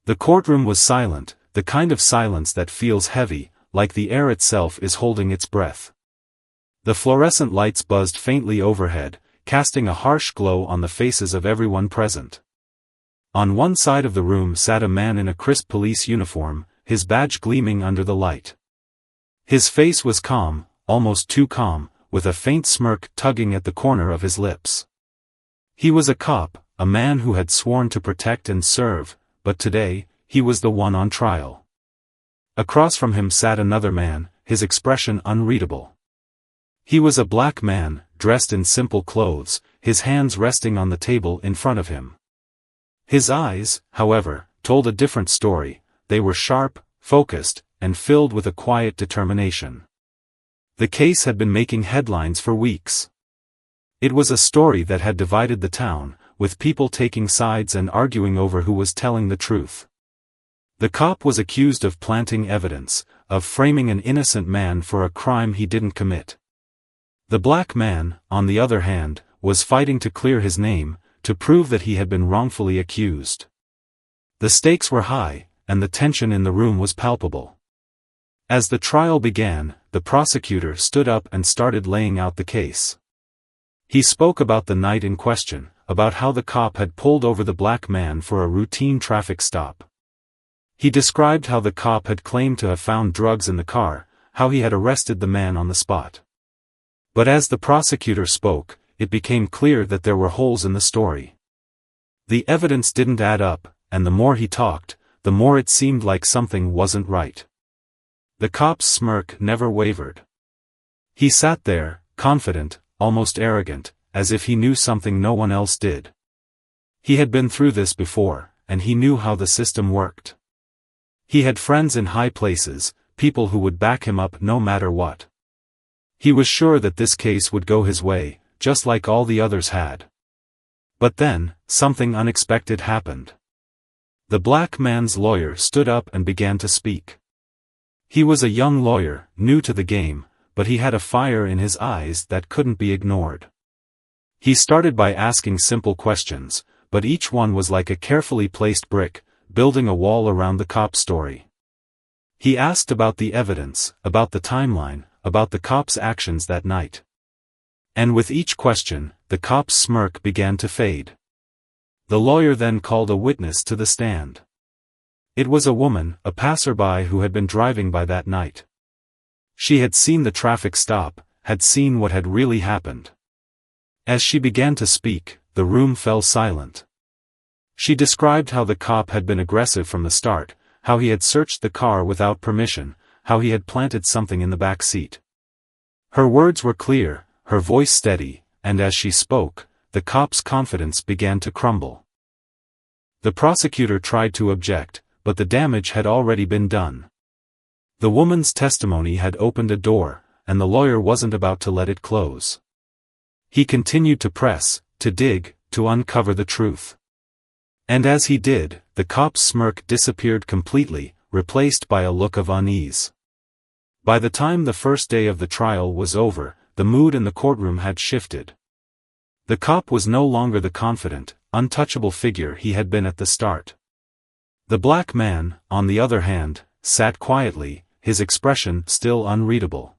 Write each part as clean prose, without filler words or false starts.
The courtroom was silent, the kind of silence that feels heavy, like the air itself is holding its breath. The fluorescent lights buzzed faintly overhead, casting a harsh glow on the faces of everyone present. On one side of the room sat a man in a crisp police uniform, his badge gleaming under the light. His face was calm, almost too calm, with a faint smirk tugging at the corner of his lips. He was a cop, a man who had sworn to protect and serve, but today, he was the one on trial. Across from him sat another man, his expression unreadable. He was a black man, dressed in simple clothes, his hands resting on the table in front of him. His eyes, however, told a different story. They were sharp, focused, and filled with a quiet determination. The case had been making headlines for weeks. It was a story that had divided the town, with people taking sides and arguing over who was telling the truth. The cop was accused of planting evidence, of framing an innocent man for a crime he didn't commit. The black man, on the other hand, was fighting to clear his name, to prove that he had been wrongfully accused. The stakes were high, and the tension in the room was palpable. As the trial began, the prosecutor stood up and started laying out the case. He spoke about the night in question, about how the cop had pulled over the black man for a routine traffic stop. He described how the cop had claimed to have found drugs in the car, how he had arrested the man on the spot. But as the prosecutor spoke, it became clear that there were holes in the story. The evidence didn't add up, and the more he talked, the more it seemed like something wasn't right. The cop's smirk never wavered. He sat there, confident, almost arrogant, as if he knew something no one else did. He had been through this before, and he knew how the system worked. He had friends in high places, people who would back him up no matter what. He was sure that this case would go his way, just like all the others had. But then, something unexpected happened. The black man's lawyer stood up and began to speak. He was a young lawyer, new to the game, but he had a fire in his eyes that couldn't be ignored. He started by asking simple questions, but each one was like a carefully placed brick, building a wall around the cop's story. He asked about the evidence, about the timeline, about the cop's actions that night. And with each question, the cop's smirk began to fade. The lawyer then called a witness to the stand. It was a woman, a passerby who had been driving by that night. She had seen the traffic stop, had seen what had really happened. As she began to speak, the room fell silent. She described how the cop had been aggressive from the start, how he had searched the car without permission, how he had planted something in the back seat. Her words were clear, her voice steady, and as she spoke, the cop's confidence began to crumble. The prosecutor tried to object, but the damage had already been done. The woman's testimony had opened a door, and the lawyer wasn't about to let it close. He continued to press, to dig, to uncover the truth. And as he did, the cop's smirk disappeared completely, replaced by a look of unease. By the time the first day of the trial was over, the mood in the courtroom had shifted. The cop was no longer the confident, untouchable figure he had been at the start. The black man, on the other hand, sat quietly, his expression still unreadable.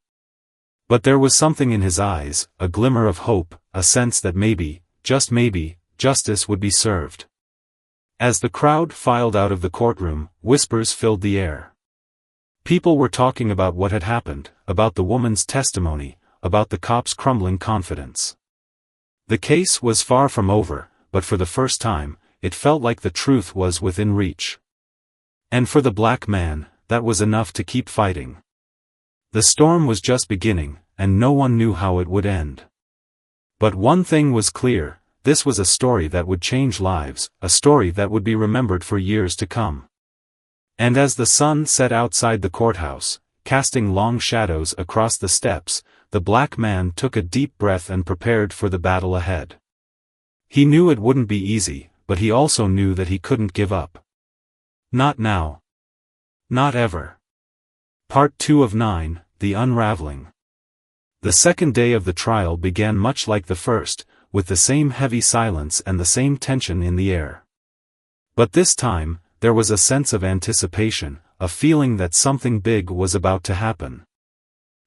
But there was something in his eyes, a glimmer of hope, a sense that maybe, just maybe, justice would be served. As the crowd filed out of the courtroom, whispers filled the air. People were talking about what had happened, about the woman's testimony, about the cop's crumbling confidence. The case was far from over, but for the first time, it felt like the truth was within reach. And for the black man, that was enough to keep fighting. The storm was just beginning, and no one knew how it would end. But one thing was clear, this was a story that would change lives, a story that would be remembered for years to come. And as the sun set outside the courthouse, casting long shadows across the steps, the black man took a deep breath and prepared for the battle ahead. He knew it wouldn't be easy, but he also knew that he couldn't give up. Not now. Not ever. Part 2 of 9, The Unraveling. The second day of the trial began much like the first, with the same heavy silence and the same tension in the air. But this time, there was a sense of anticipation, a feeling that something big was about to happen.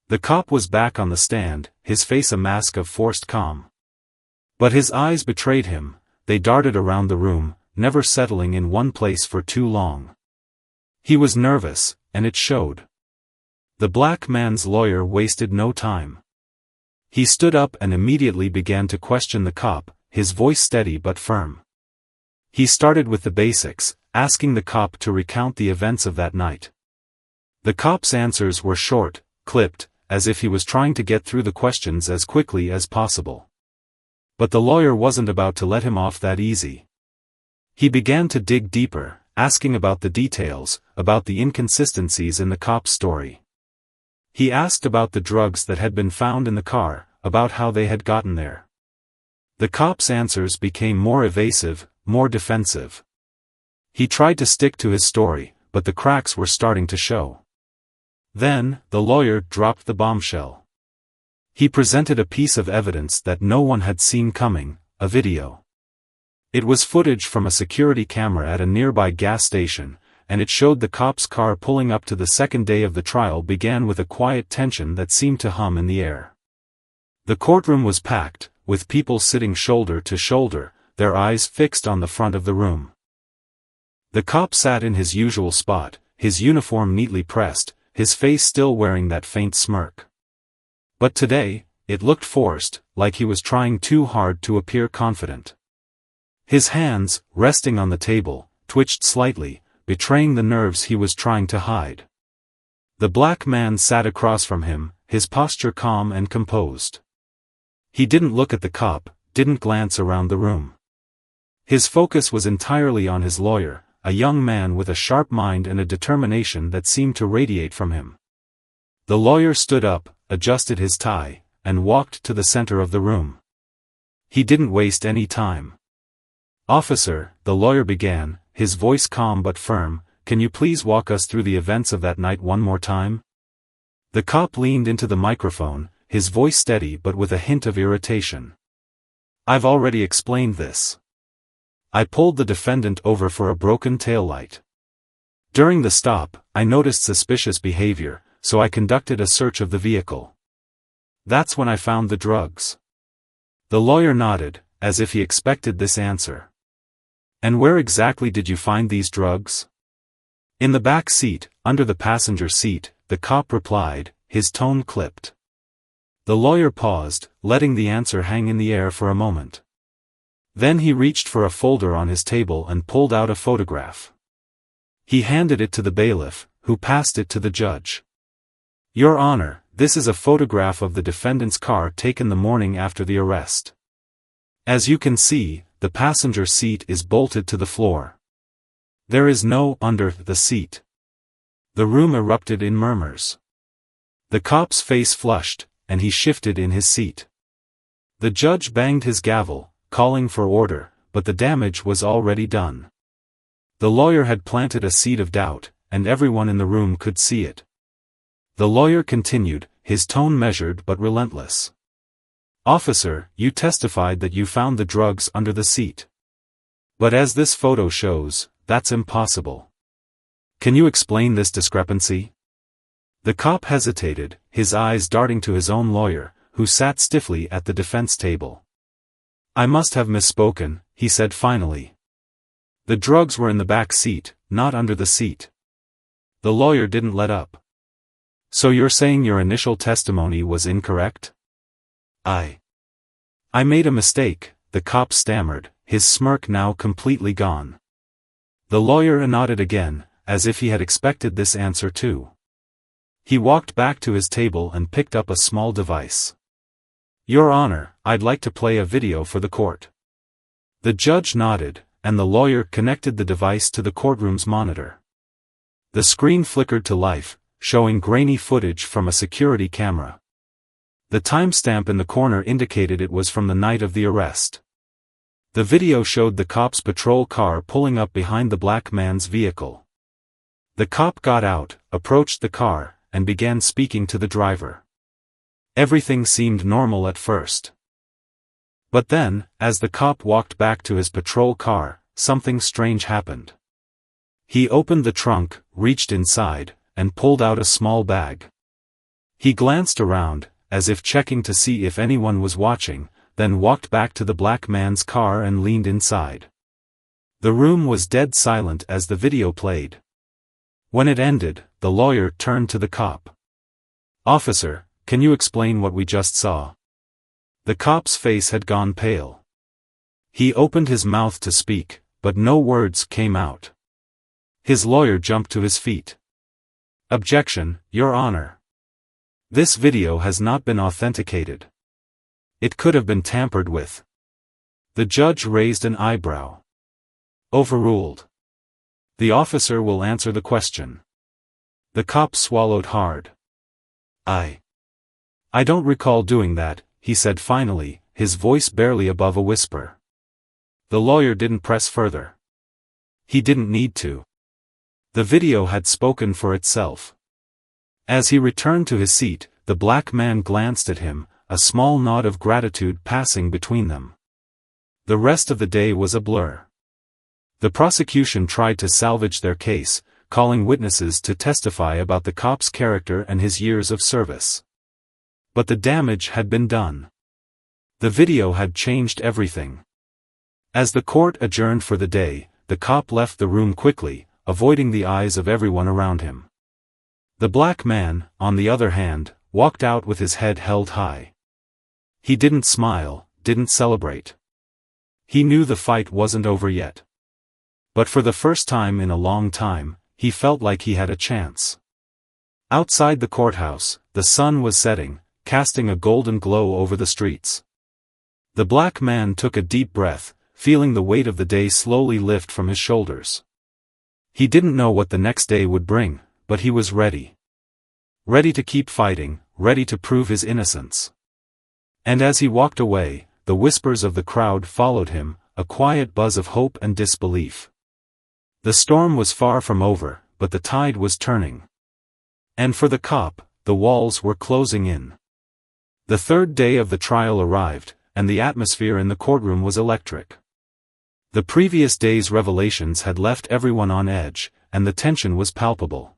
The cop was back on the stand, his face a mask of forced calm. But his eyes betrayed him, they darted around the room, never settling in one place for too long. He was nervous, and it showed. The black man's lawyer wasted no time. He stood up and immediately began to question the cop, his voice steady but firm. He started with the basics, asking the cop to recount the events of that night. The cop's answers were short, clipped, as if he was trying to get through the questions as quickly as possible. But the lawyer wasn't about to let him off that easy. He began to dig deeper, asking about the details, about the inconsistencies in the cop's story. He asked about the drugs that had been found in the car, about how they had gotten there. The cop's answers became more evasive, more defensive. He tried to stick to his story, but the cracks were starting to show. Then, the lawyer dropped the bombshell. He presented a piece of evidence that no one had seen coming, a video. It was footage from a security camera at a nearby gas station, and it showed the cop's car pulling up to the second day of the trial began with a quiet tension that seemed to hum in the air. The courtroom was packed, with people sitting shoulder to shoulder, their eyes fixed on the front of the room. The cop sat in his usual spot, his uniform neatly pressed, his face still wearing that faint smirk. But today, it looked forced, like he was trying too hard to appear confident. His hands, resting on the table, twitched slightly, betraying the nerves he was trying to hide. The black man sat across from him, his posture calm and composed. He didn't look at the cop, didn't glance around the room. His focus was entirely on his lawyer, a young man with a sharp mind and a determination that seemed to radiate from him. The lawyer stood up, adjusted his tie, and walked to the center of the room. He didn't waste any time. "Officer," the lawyer began, his voice calm but firm, "can you please walk us through the events of that night one more time?" The cop leaned into the microphone, his voice steady but with a hint of irritation. "I've already explained this. I pulled the defendant over for a broken taillight. During the stop, I noticed suspicious behavior, so I conducted a search of the vehicle. That's when I found the drugs." The lawyer nodded, as if he expected this answer. "And where exactly did you find these drugs?" "In the back seat, under the passenger seat," the cop replied, his tone clipped. The lawyer paused, letting the answer hang in the air for a moment. Then he reached for a folder on his table and pulled out a photograph. He handed it to the bailiff, who passed it to the judge. "Your Honor, this is a photograph of the defendant's car taken the morning after the arrest. As you can see, the passenger seat is bolted to the floor. There is no under the seat." The room erupted in murmurs. The cop's face flushed, and he shifted in his seat. The judge banged his gavel, calling for order, but the damage was already done. The lawyer had planted a seed of doubt, and everyone in the room could see it. The lawyer continued, his tone measured but relentless. "Officer, you testified that you found the drugs under the seat. But as this photo shows, that's impossible. Can you explain this discrepancy?" The cop hesitated, his eyes darting to his own lawyer, who sat stiffly at the defense table. "I must have misspoken," he said finally. "The drugs were in the back seat, not under the seat." The lawyer didn't let up. "So you're saying your initial testimony was incorrect?" I made a mistake," the cop stammered, his smirk now completely gone. The lawyer nodded again, as if he had expected this answer too. He walked back to his table and picked up a small device. "Your Honor, I'd like to play a video for the court." The judge nodded, and the lawyer connected the device to the courtroom's monitor. The screen flickered to life, showing grainy footage from a security camera. The timestamp in the corner indicated it was from the night of the arrest. The video showed the cop's patrol car pulling up behind the black man's vehicle. The cop got out, approached the car, and began speaking to the driver. Everything seemed normal at first. But then, as the cop walked back to his patrol car, something strange happened. He opened the trunk, reached inside, and pulled out a small bag. He glanced around, as if checking to see if anyone was watching, then walked back to the black man's car and leaned inside. The room was dead silent as the video played. When it ended, the lawyer turned to the cop. "Officer, can you explain what we just saw?" The cop's face had gone pale. He opened his mouth to speak, but no words came out. His lawyer jumped to his feet. "Objection, Your Honor. This video has not been authenticated. It could have been tampered with." The judge raised an eyebrow. "Overruled. The officer will answer the question." The cop swallowed hard. I don't recall doing that," he said finally, his voice barely above a whisper. The lawyer didn't press further. He didn't need to. The video had spoken for itself. As he returned to his seat, the black man glanced at him, a small nod of gratitude passing between them. The rest of the day was a blur. The prosecution tried to salvage their case, calling witnesses to testify about the cop's character and his years of service. But the damage had been done. The video had changed everything. As the court adjourned for the day, the cop left the room quickly, avoiding the eyes of everyone around him. The black man, on the other hand, walked out with his head held high. He didn't smile, didn't celebrate. He knew the fight wasn't over yet. But for the first time in a long time, he felt like he had a chance. Outside the courthouse, the sun was setting, casting a golden glow over the streets. The black man took a deep breath, feeling the weight of the day slowly lift from his shoulders. He didn't know what the next day would bring, but he was ready. Ready to keep fighting, ready to prove his innocence. And as he walked away, the whispers of the crowd followed him, a quiet buzz of hope and disbelief. The storm was far from over, but the tide was turning. And for the cop, the walls were closing in. The third day of the trial arrived, and the atmosphere in the courtroom was electric. The previous day's revelations had left everyone on edge, and the tension was palpable.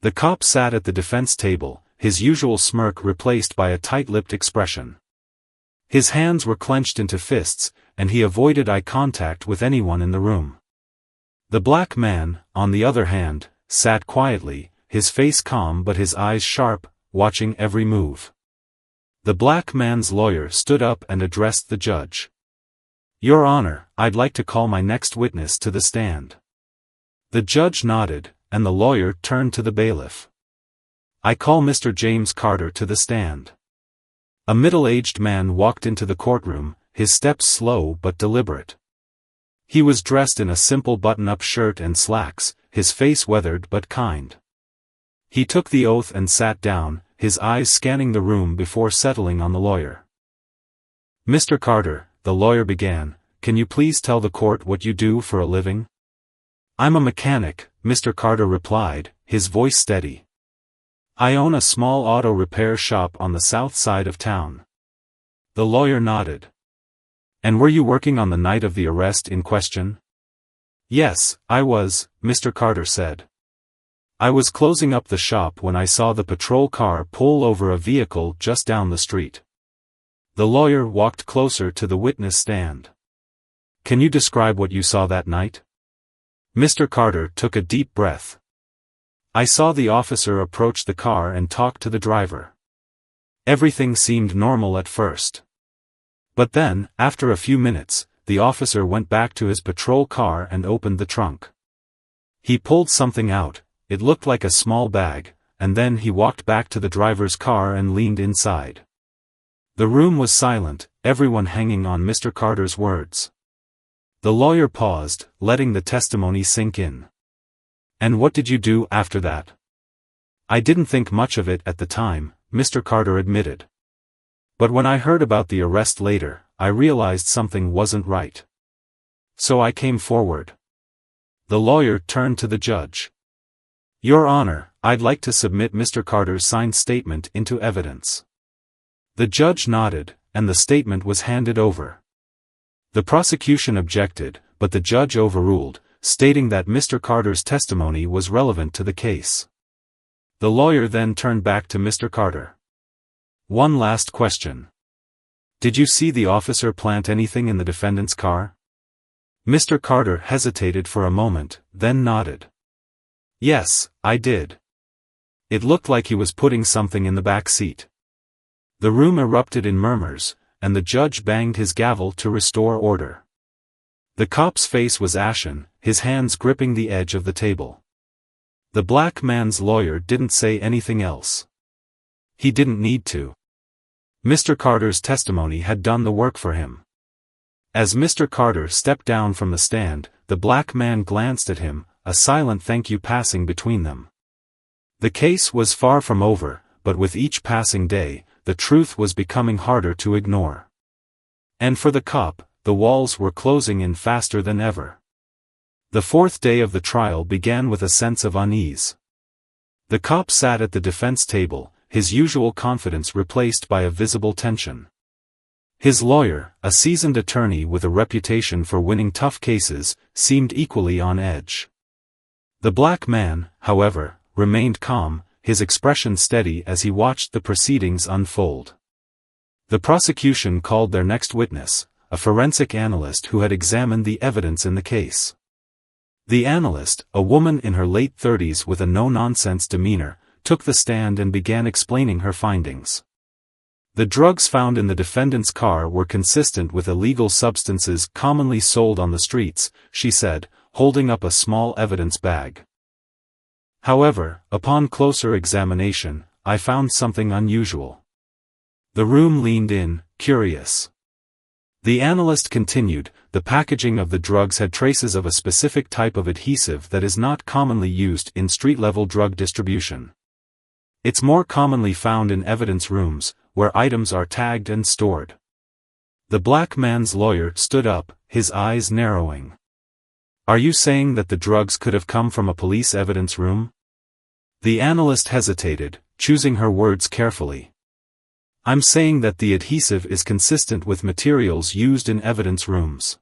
The cop sat at the defense table, his usual smirk replaced by a tight-lipped expression. His hands were clenched into fists, and he avoided eye contact with anyone in the room. The black man, on the other hand, sat quietly, his face calm but his eyes sharp, watching every move. The black man's lawyer stood up and addressed the judge. "Your Honor, I'd like to call my next witness to the stand." The judge nodded, and the lawyer turned to the bailiff. "I call Mr. James Carter to the stand." A middle-aged man walked into the courtroom, his steps slow but deliberate. He was dressed in a simple button-up shirt and slacks, his face weathered but kind. He took the oath and sat down, his eyes scanning the room before settling on the lawyer. "Mr. Carter," the lawyer began, "can you please tell the court what you do for a living?" "I'm a mechanic," Mr. Carter replied, his voice steady. "I own a small auto repair shop on the south side of town." The lawyer nodded. "And were you working on the night of the arrest in question?" "Yes, I was," Mr. Carter said. "I was closing up the shop when I saw the patrol car pull over a vehicle just down the street." The lawyer walked closer to the witness stand. "Can you describe what you saw that night?" Mr. Carter took a deep breath. "I saw the officer approach the car and talk to the driver. Everything seemed normal at first. But then, after a few minutes, the officer went back to his patrol car and opened the trunk. He pulled something out, it looked like a small bag, and then he walked back to the driver's car and leaned inside." The room was silent, everyone hanging on Mr. Carter's words. The lawyer paused, letting the testimony sink in. "And what did you do after that?" "I didn't think much of it at the time," Mr. Carter admitted. "But when I heard about the arrest later, I realized something wasn't right. So I came forward." The lawyer turned to the judge. "Your Honor, I'd like to submit Mr. Carter's signed statement into evidence." The judge nodded, and the statement was handed over. The prosecution objected, but the judge overruled, stating that Mr. Carter's testimony was relevant to the case. The lawyer then turned back to Mr. Carter. "One last question. Did you see the officer plant anything in the defendant's car?" Mr. Carter hesitated for a moment, then nodded. "Yes, I did. It looked like he was putting something in the back seat." The room erupted in murmurs, and the judge banged his gavel to restore order. The cop's face was ashen, his hands gripping the edge of the table. The black man's lawyer didn't say anything else. He didn't need to. Mr. Carter's testimony had done the work for him. As Mr. Carter stepped down from the stand, the black man glanced at him, a silent thank you passing between them. The case was far from over, but with each passing day, the truth was becoming harder to ignore. And for the cop, the walls were closing in faster than ever. The fourth day of the trial began with a sense of unease. The cop sat at the defense table, his usual confidence replaced by a visible tension. His lawyer, a seasoned attorney with a reputation for winning tough cases, seemed equally on edge. The black man, however, remained calm, his expression steady as he watched the proceedings unfold. The prosecution called their next witness, a forensic analyst who had examined the evidence in the case. The analyst, a woman in her late 30s with a no-nonsense demeanor, took the stand and began explaining her findings. The drugs found in the defendant's car were consistent with illegal substances commonly sold on the streets, she said, holding up a small evidence bag. However, upon closer examination, I found something unusual. The room leaned in, curious. The analyst continued, the packaging of the drugs had traces of a specific type of adhesive that is not commonly used in street-level drug distribution. It's more commonly found in evidence rooms, where items are tagged and stored. The black man's lawyer stood up, his eyes narrowing. "Are you saying that the drugs could have come from a police evidence room?" The analyst hesitated, choosing her words carefully. "I'm saying that the adhesive is consistent with materials used in evidence rooms.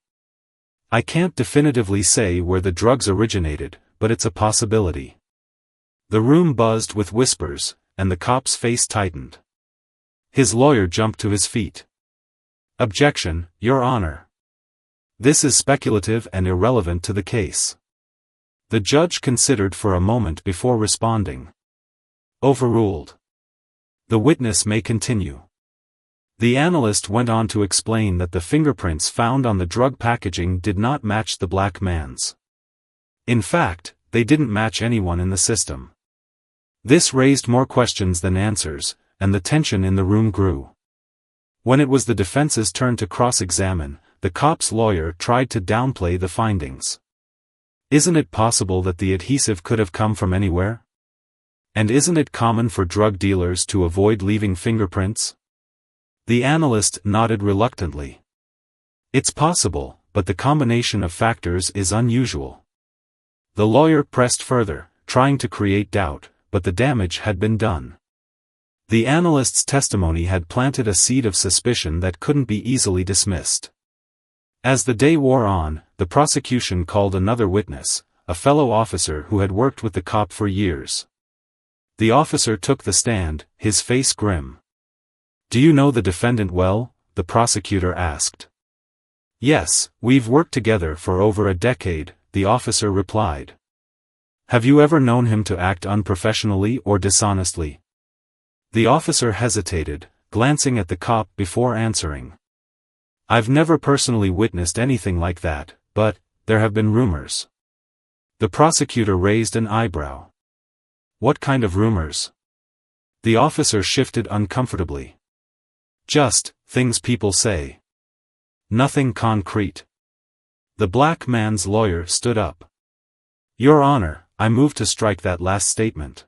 I can't definitively say where the drugs originated, but it's a possibility." The room buzzed with whispers, and the cop's face tightened. His lawyer jumped to his feet. "Objection, Your Honor. This is speculative and irrelevant to the case." The judge considered for a moment before responding. "Overruled. The witness may continue." The analyst went on to explain that the fingerprints found on the drug packaging did not match the black man's. In fact, they didn't match anyone in the system. This raised more questions than answers, and the tension in the room grew. When it was the defense's turn to cross-examine, the cop's lawyer tried to downplay the findings. "Isn't it possible that the adhesive could have come from anywhere? And isn't it common for drug dealers to avoid leaving fingerprints?" The analyst nodded reluctantly. "It's possible, but the combination of factors is unusual." The lawyer pressed further, trying to create doubt, but the damage had been done. The analyst's testimony had planted a seed of suspicion that couldn't be easily dismissed. As the day wore on, the prosecution called another witness, a fellow officer who had worked with the cop for years. The officer took the stand, his face grim. "Do you know the defendant well?" the prosecutor asked. "Yes, we've worked together for over a decade," the officer replied. "Have you ever known him to act unprofessionally or dishonestly?" The officer hesitated, glancing at the cop before answering. "I've never personally witnessed anything like that, but there have been rumors." The prosecutor raised an eyebrow. "What kind of rumors?" The officer shifted uncomfortably. "Just things people say. Nothing concrete." The black man's lawyer stood up. "Your Honor, I move to strike that last statement.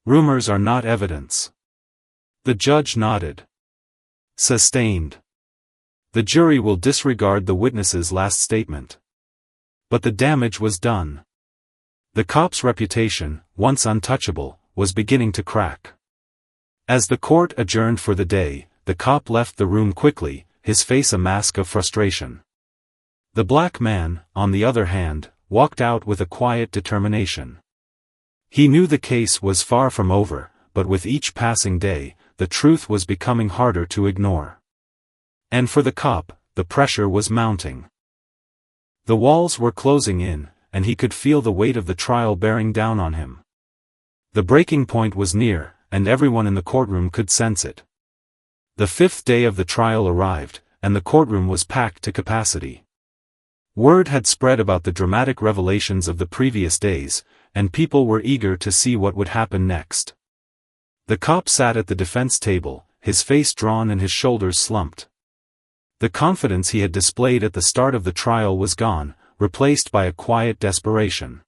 Rumors are not evidence." The judge nodded. Sustained. The jury will disregard the witness's last statement. But the damage was done. The cop's reputation, once untouchable, was beginning to crack. As the court adjourned for the day, the cop left the room quickly, his face a mask of frustration. The black man, on the other hand, walked out with a quiet determination. He knew the case was far from over, but with each passing day, the truth was becoming harder to ignore. And for the cop, the pressure was mounting. The walls were closing in, and he could feel the weight of the trial bearing down on him. The breaking point was near, and everyone in the courtroom could sense it. The 5th day of the trial arrived, and the courtroom was packed to capacity. Word had spread about the dramatic revelations of the previous days, and people were eager to see what would happen next. The cop sat at the defense table, his face drawn and his shoulders slumped. The confidence he had displayed at the start of the trial was gone, replaced by a quiet desperation.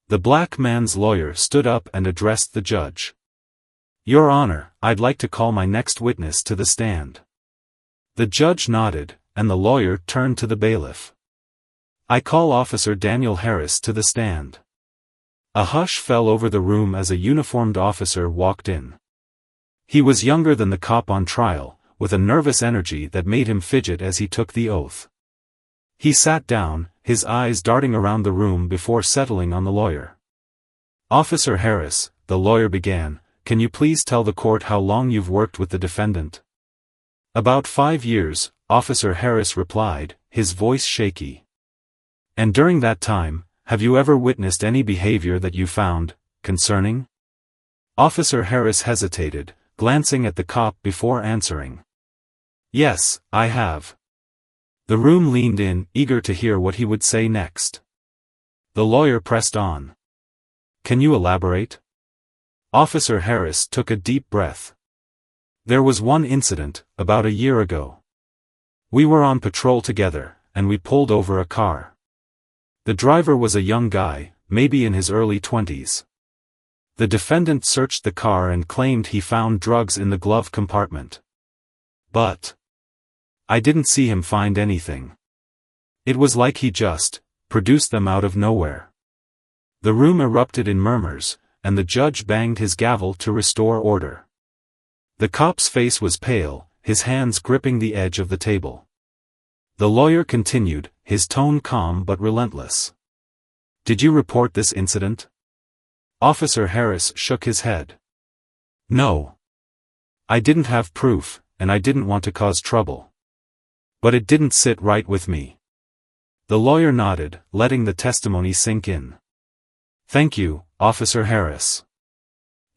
The black man's lawyer stood up and addressed the judge. "Your Honor, I'd like to call my next witness to the stand." The judge nodded, and the lawyer turned to the bailiff. "I call Officer Daniel Harris to the stand." A hush fell over the room as a uniformed officer walked in. He was younger than the cop on trial, with a nervous energy that made him fidget as he took the oath. He sat down, his eyes darting around the room before settling on the lawyer. "Officer Harris," the lawyer began, "can you please tell the court how long you've worked with the defendant?" "About 5 years," Officer Harris replied, his voice shaky. "And during that time, have you ever witnessed any behavior that you found concerning?" Officer Harris hesitated, glancing at the cop before answering. "Yes, I have." The room leaned in, eager to hear what he would say next. The lawyer pressed on. "Can you elaborate?" Officer Harris took a deep breath. "There was one incident, about a year ago. We were on patrol together, and we pulled over a car. The driver was a young guy, maybe in his early 20s. The defendant searched the car and claimed he found drugs in the glove compartment. But I didn't see him find anything. It was like he just produced them out of nowhere." The room erupted in murmurs, and the judge banged his gavel to restore order. The cop's face was pale, his hands gripping the edge of the table. The lawyer continued, his tone calm but relentless. "Did you report this incident?" Officer Harris shook his head. "No. I didn't have proof, and I didn't want to cause trouble. But it didn't sit right with me." The lawyer nodded, letting the testimony sink in. "Thank you, Officer Harris.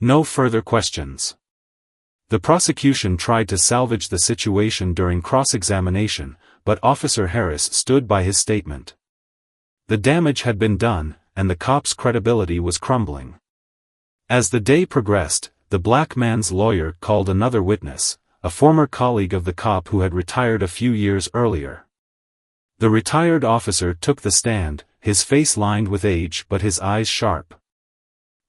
No further questions." The prosecution tried to salvage the situation during cross-examination, but Officer Harris stood by his statement. The damage had been done, and the cop's credibility was crumbling. As the day progressed, the black man's lawyer called another witness, a former colleague of the cop who had retired a few years earlier. The retired officer took the stand, his face lined with age but his eyes sharp.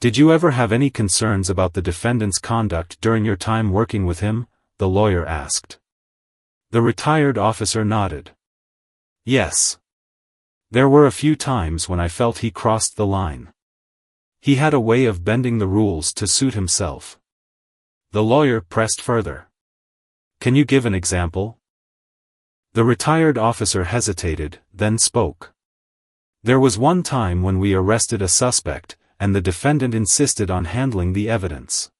"Did you ever have any concerns about the defendant's conduct during your time working with him?" the lawyer asked. The retired officer nodded. "Yes. There were a few times when I felt he crossed the line. He had a way of bending the rules to suit himself." The lawyer pressed further. "Can you give an example?" The retired officer hesitated, then spoke. "There was one time when we arrested a suspect, and the defendant insisted on handling the evidence.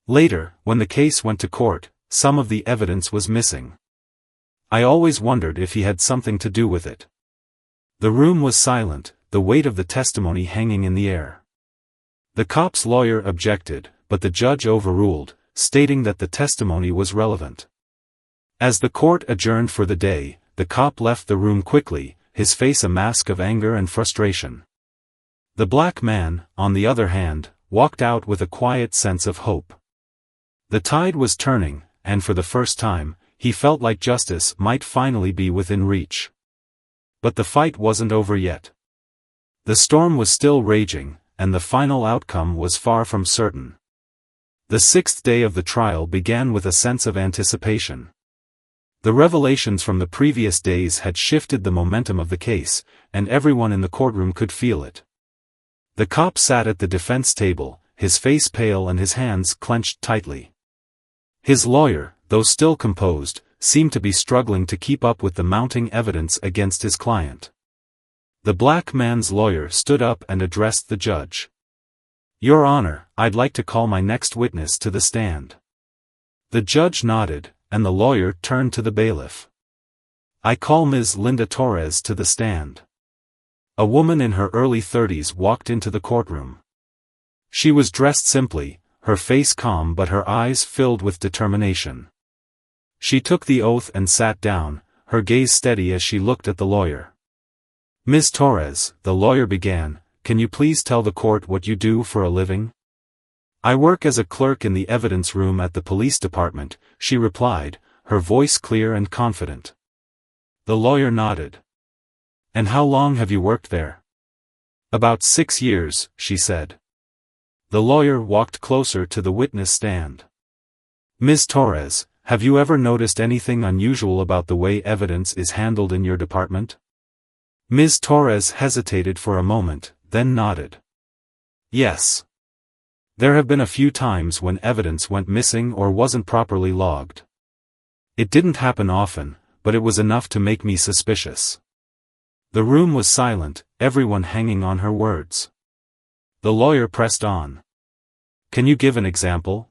Later, when the case went to court, some of the evidence was missing. I always wondered if he had something to do with it." The room was silent, the weight of the testimony hanging in the air. The cop's lawyer objected, but the judge overruled, stating that the testimony was relevant. As the court adjourned for the day, the cop left the room quickly, his face a mask of anger and frustration. The black man, on the other hand, walked out with a quiet sense of hope. The tide was turning, and for the first time, he felt like justice might finally be within reach. But the fight wasn't over yet. The storm was still raging, and the final outcome was far from certain. The 6th day of the trial began with a sense of anticipation. The revelations from the previous days had shifted the momentum of the case, and everyone in the courtroom could feel it. The cop sat at the defense table, his face pale and his hands clenched tightly. His lawyer, though still composed, seemed to be struggling to keep up with the mounting evidence against his client. The black man's lawyer stood up and addressed the judge. "Your Honor, I'd like to call my next witness to the stand." The judge nodded, and the lawyer turned to the bailiff. "I call Ms. Linda Torres to the stand." A woman in her early 30s walked into the courtroom. She was dressed simply, her face calm but her eyes filled with determination. She took the oath and sat down, her gaze steady as she looked at the lawyer. "Ms. Torres," the lawyer began, "can you please tell the court what you do for a living?" "I work as a clerk in the evidence room at the police department," she replied, her voice clear and confident. The lawyer nodded. "And how long have you worked there?" "About 6 years," she said. The lawyer walked closer to the witness stand. "Ms. Torres, have you ever noticed anything unusual about the way evidence is handled in your department?" Ms. Torres hesitated for a moment, then nodded. "Yes. There have been a few times when evidence went missing or wasn't properly logged. It didn't happen often, but it was enough to make me suspicious." The room was silent, everyone hanging on her words. The lawyer pressed on. "Can you give an example?"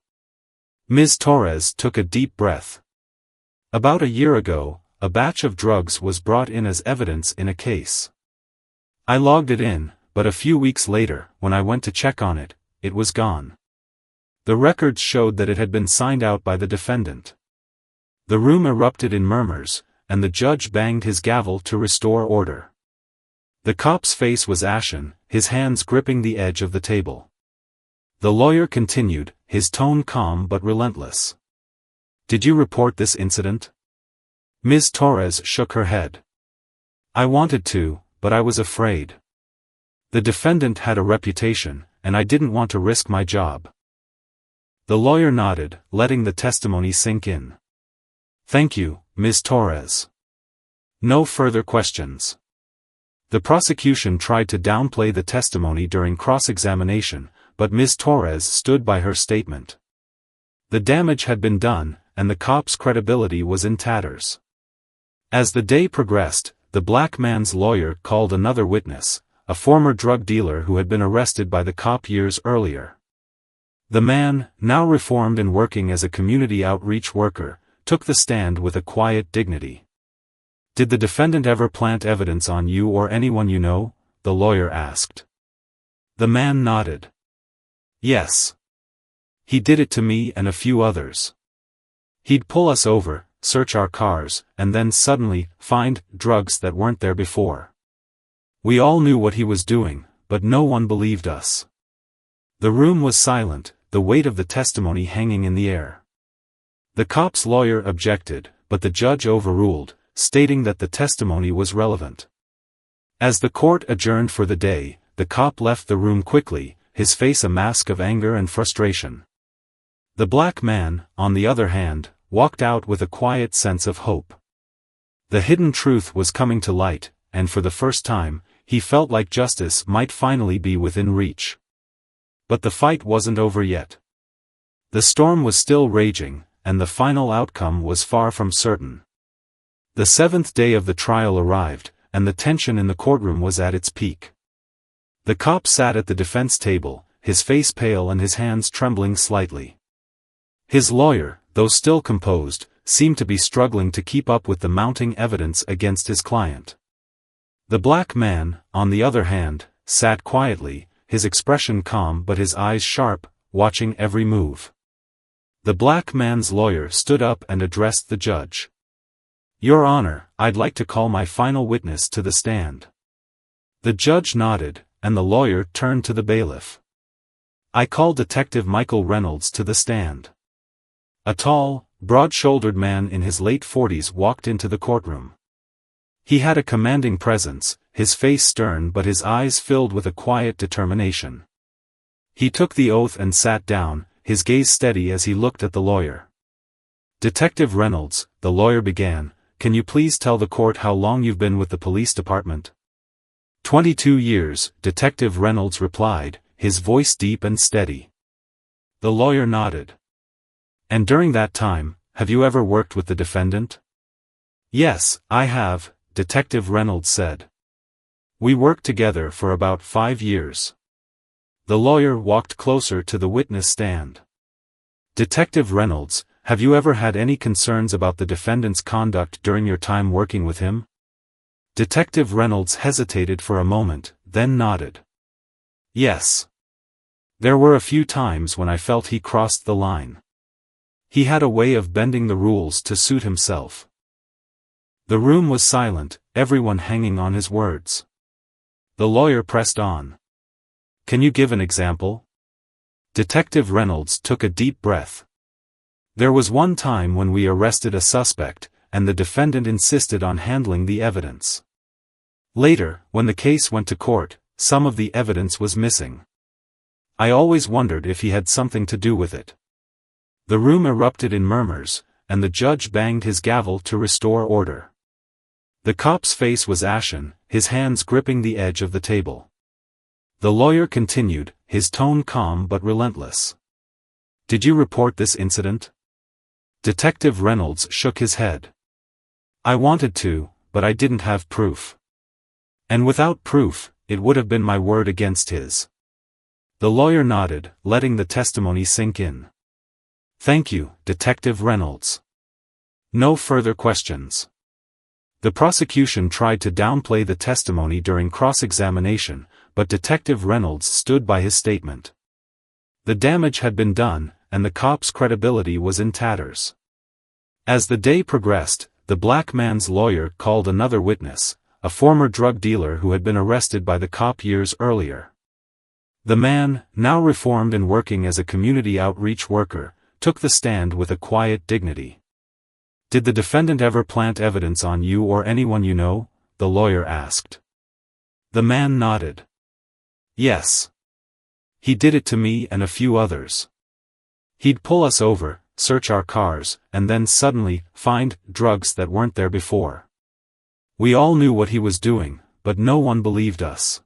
Ms. Torres took a deep breath. "About a year ago, a batch of drugs was brought in as evidence in a case. I logged it in, but a few weeks later, when I went to check on it, it was gone. The records showed that it had been signed out by the defendant." The room erupted in murmurs, and the judge banged his gavel to restore order. The cop's face was ashen, his hands gripping the edge of the table. The lawyer continued, his tone calm but relentless. "Did you report this incident?" Ms. Torres shook her head. "I wanted to, but I was afraid. The defendant had a reputation, and I didn't want to risk my job." The lawyer nodded, letting the testimony sink in. "Thank you, Ms. Torres. No further questions." The prosecution tried to downplay the testimony during cross-examination, but Ms. Torres stood by her statement. The damage had been done, and the cop's credibility was in tatters. As the day progressed, the black man's lawyer called another witness, a former drug dealer who had been arrested by the cop years earlier. The man, now reformed and working as a community outreach worker, took the stand with a quiet dignity. "Did the defendant ever plant evidence on you or anyone you know?" the lawyer asked. The man nodded. "Yes. He did it to me and a few others. He'd pull us over, search our cars, and then suddenly, find drugs that weren't there before. We all knew what he was doing, but no one believed us." The room was silent, the weight of the testimony hanging in the air. The cop's lawyer objected, but the judge overruled, stating that the testimony was relevant. As the court adjourned for the day, the cop left the room quickly, his face a mask of anger and frustration. The black man, on the other hand, walked out with a quiet sense of hope. The hidden truth was coming to light, and for the first time, he felt like justice might finally be within reach. But the fight wasn't over yet. The storm was still raging, and the final outcome was far from certain. The 7th day of the trial arrived, and the tension in the courtroom was at its peak. The cop sat at the defense table, his face pale and his hands trembling slightly. His lawyer, though still composed, seemed to be struggling to keep up with the mounting evidence against his client. The black man, on the other hand, sat quietly, his expression calm but his eyes sharp, watching every move. The black man's lawyer stood up and addressed the judge. "Your Honor, I'd like to call my final witness to the stand." The judge nodded, and the lawyer turned to the bailiff. "I call Detective Michael Reynolds to the stand." A tall, broad-shouldered man in his late 40s walked into the courtroom. He had a commanding presence, his face stern but his eyes filled with a quiet determination. He took the oath and sat down, his gaze steady as he looked at the lawyer. "Detective Reynolds," the lawyer began, "can you please tell the court how long you've been with the police department?" 22 years, Detective Reynolds replied, his voice deep and steady. The lawyer nodded. "And during that time, have you ever worked with the defendant?" "Yes, I have," Detective Reynolds said. We worked together for about 5 years. The lawyer walked closer to the witness stand. Detective Reynolds, have you ever had any concerns about the defendant's conduct during your time working with him? Detective Reynolds hesitated for a moment, then nodded. Yes. There were a few times when I felt he crossed the line. He had a way of bending the rules to suit himself. The room was silent, everyone hanging on his words. The lawyer pressed on. Can you give an example? Detective Reynolds took a deep breath. There was one time when we arrested a suspect, and the defendant insisted on handling the evidence. Later, when the case went to court, some of the evidence was missing. I always wondered if he had something to do with it. The room erupted in murmurs, and the judge banged his gavel to restore order. The cop's face was ashen, his hands gripping the edge of the table. The lawyer continued, his tone calm but relentless. Did you report this incident? Detective Reynolds shook his head. I wanted to, but I didn't have proof. And without proof, it would have been my word against his. The lawyer nodded, letting the testimony sink in. Thank you, Detective Reynolds. No further questions. The prosecution tried to downplay the testimony during cross-examination, but Detective Reynolds stood by his statement. The damage had been done, and the cop's credibility was in tatters. As the day progressed, the black man's lawyer called another witness, a former drug dealer who had been arrested by the cop years earlier. The man, now reformed and working as a community outreach worker, took the stand with a quiet dignity. Did the defendant ever plant evidence on you or anyone you know? The lawyer asked. The man nodded. Yes. He did it to me and a few others. He'd pull us over, search our cars, and then suddenly find drugs that weren't there before. We all knew what he was doing, but no one believed us.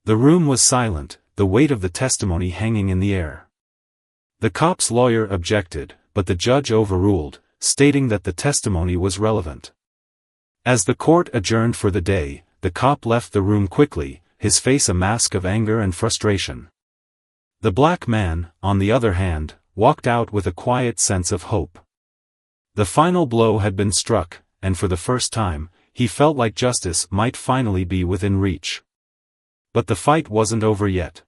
The room was silent, the weight of the testimony hanging in the air. The cop's lawyer objected, but the judge overruled, stating that the testimony was relevant. As the court adjourned for the day, the cop left the room quickly, his face a mask of anger and frustration. The black man, on the other hand, walked out with a quiet sense of hope. The final blow had been struck, and for the first time, he felt like justice might finally be within reach. But the fight wasn't over yet.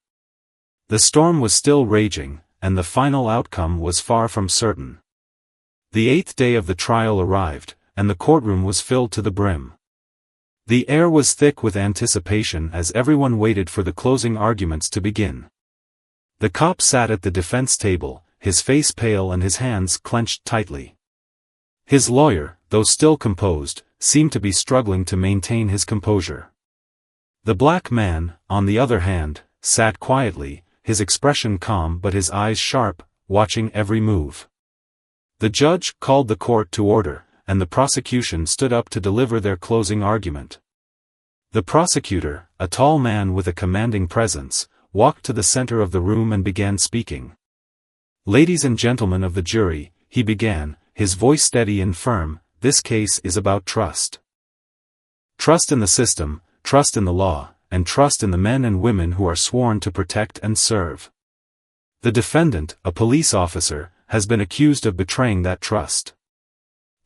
The storm was still raging, and the final outcome was far from certain. The 8th day of the trial arrived, and the courtroom was filled to the brim. The air was thick with anticipation as everyone waited for the closing arguments to begin. The cop sat at the defense table, his face pale and his hands clenched tightly. His lawyer, though still composed, seemed to be struggling to maintain his composure. The black man, on the other hand, sat quietly, his expression calm but his eyes sharp, watching every move. The judge called the court to order, and the prosecution stood up to deliver their closing argument. The prosecutor, a tall man with a commanding presence, walked to the center of the room and began speaking. Ladies and gentlemen of the jury, he began, his voice steady and firm, this case is about trust. Trust in the system, trust in the law, and trust in the men and women who are sworn to protect and serve. The defendant, a police officer, has been accused of betraying that trust.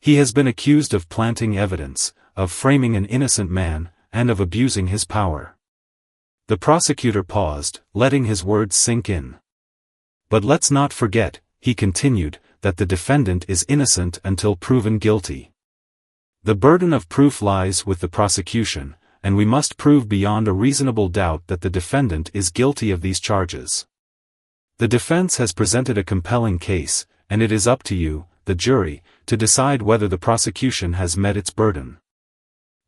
He has been accused of planting evidence, of framing an innocent man, and of abusing his power. The prosecutor paused, letting his words sink in. But let's not forget, he continued, that the defendant is innocent until proven guilty. The burden of proof lies with the prosecution, and we must prove beyond a reasonable doubt that the defendant is guilty of these charges. The defense has presented a compelling case, and it is up to you, the jury, to decide whether the prosecution has met its burden.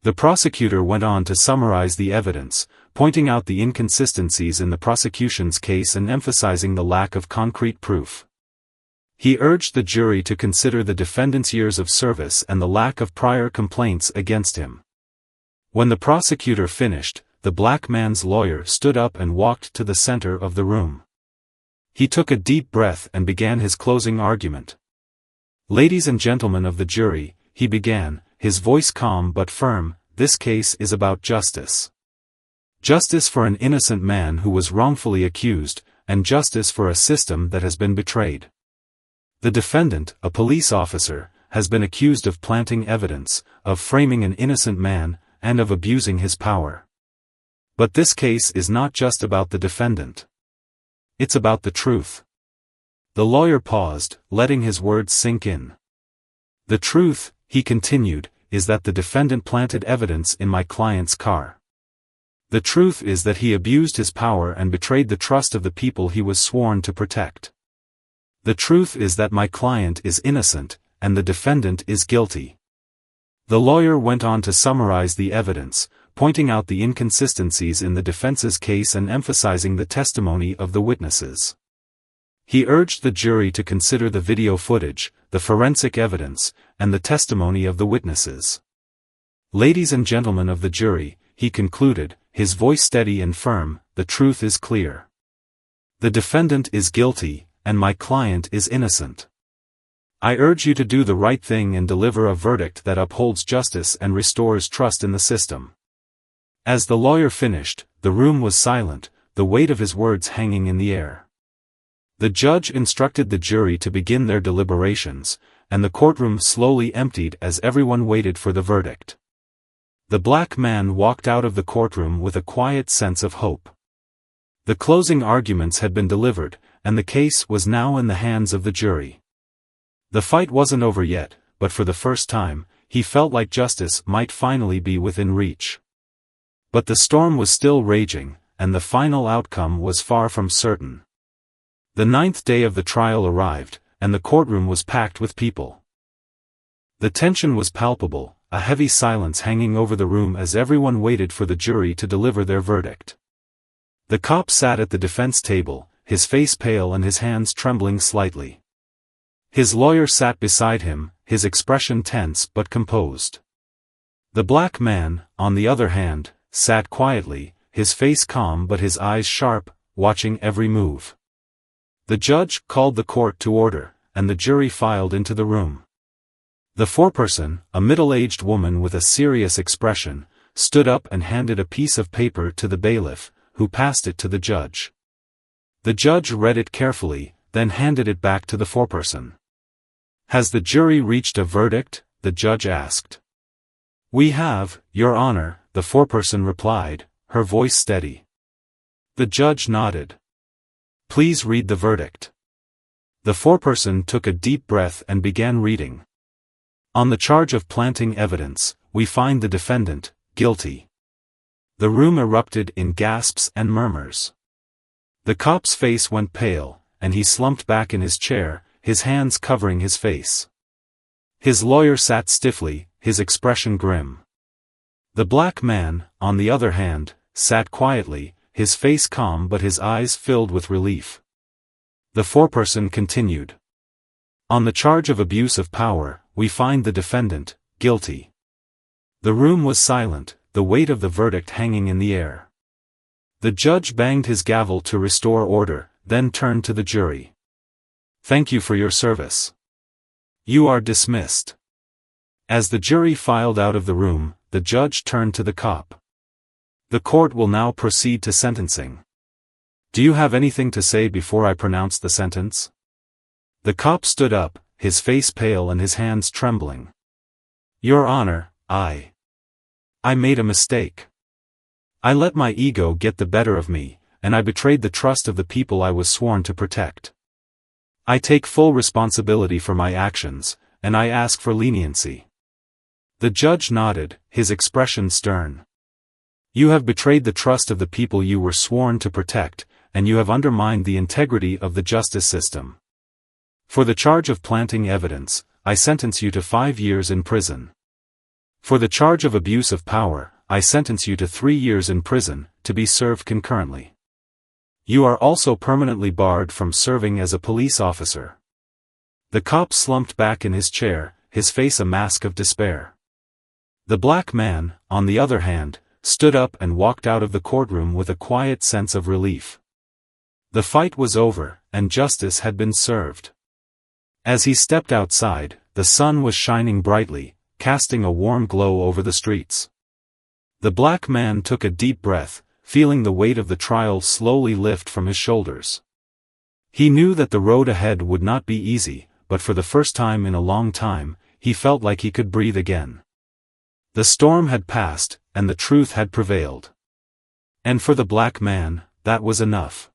The prosecutor went on to summarize the evidence, pointing out the inconsistencies in the prosecution's case and emphasizing the lack of concrete proof. He urged the jury to consider the defendant's years of service and the lack of prior complaints against him. When the prosecutor finished, the black man's lawyer stood up and walked to the center of the room. He took a deep breath and began his closing argument. Ladies and gentlemen of the jury, he began, his voice calm but firm, this case is about justice. Justice for an innocent man who was wrongfully accused, and justice for a system that has been betrayed. The defendant, a police officer, has been accused of planting evidence, of framing an innocent man, and of abusing his power. But this case is not just about the defendant. It's about the truth. The lawyer paused, letting his words sink in. The truth, he continued, is that the defendant planted evidence in my client's car. The truth is that he abused his power and betrayed the trust of the people he was sworn to protect. The truth is that my client is innocent, and the defendant is guilty. The lawyer went on to summarize the evidence, pointing out the inconsistencies in the defense's case and emphasizing the testimony of the witnesses. He urged the jury to consider the video footage, the forensic evidence, and the testimony of the witnesses. Ladies and gentlemen of the jury, he concluded, his voice steady and firm, the truth is clear. The defendant is guilty, and my client is innocent. I urge you to do the right thing and deliver a verdict that upholds justice and restores trust in the system. As the lawyer finished, the room was silent, the weight of his words hanging in the air. The judge instructed the jury to begin their deliberations, and the courtroom slowly emptied as everyone waited for the verdict. The black man walked out of the courtroom with a quiet sense of hope. The closing arguments had been delivered, and the case was now in the hands of the jury. The fight wasn't over yet, but for the first time, he felt like justice might finally be within reach. But the storm was still raging, and the final outcome was far from certain. The 9th day of the trial arrived, and the courtroom was packed with people. The tension was palpable, a heavy silence hanging over the room as everyone waited for the jury to deliver their verdict. The cop sat at the defense table, his face pale and his hands trembling slightly. His lawyer sat beside him, his expression tense but composed. The black man, on the other hand, sat quietly, his face calm but his eyes sharp, watching every move. The judge called the court to order, and the jury filed into the room. The foreperson, a middle-aged woman with a serious expression, stood up and handed a piece of paper to the bailiff, who passed it to the judge. The judge read it carefully, then handed it back to the foreperson. "Has the jury reached a verdict?" the judge asked. "We have, Your Honor," the foreperson replied, her voice steady. The judge nodded. "Please read the verdict." The foreperson took a deep breath and began reading. "On the charge of planting evidence, we find the defendant guilty." The room erupted in gasps and murmurs. The cop's face went pale, and he slumped back in his chair, his hands covering his face. His lawyer sat stiffly, his expression grim. The black man, on the other hand, sat quietly, his face calm but his eyes filled with relief. The foreperson continued. "On the charge of abuse of power, we find the defendant guilty." The room was silent, the weight of the verdict hanging in the air. The judge banged his gavel to restore order, then turned to the jury. "Thank you for your service. You are dismissed." As the jury filed out of the room, the judge turned to the cop. "The court will now proceed to sentencing. Do you have anything to say before I pronounce the sentence?" The cop stood up, his face pale and his hands trembling. "Your Honor, I made a mistake. I let my ego get the better of me, and I betrayed the trust of the people I was sworn to protect. I take full responsibility for my actions, and I ask for leniency." The judge nodded, his expression stern. "You have betrayed the trust of the people you were sworn to protect, and you have undermined the integrity of the justice system. For the charge of planting evidence, I sentence you to 5 years in prison. For the charge of abuse of power, I sentence you to 3 years in prison, to be served concurrently. You are also permanently barred from serving as a police officer." The cop slumped back in his chair, his face a mask of despair. The black man, on the other hand, stood up and walked out of the courtroom with a quiet sense of relief. The fight was over, and justice had been served. As he stepped outside, the sun was shining brightly, casting a warm glow over the streets. The black man took a deep breath, feeling the weight of the trial slowly lift from his shoulders. He knew that the road ahead would not be easy, but for the first time in a long time, he felt like he could breathe again. The storm had passed, and the truth had prevailed. And for the black man, that was enough.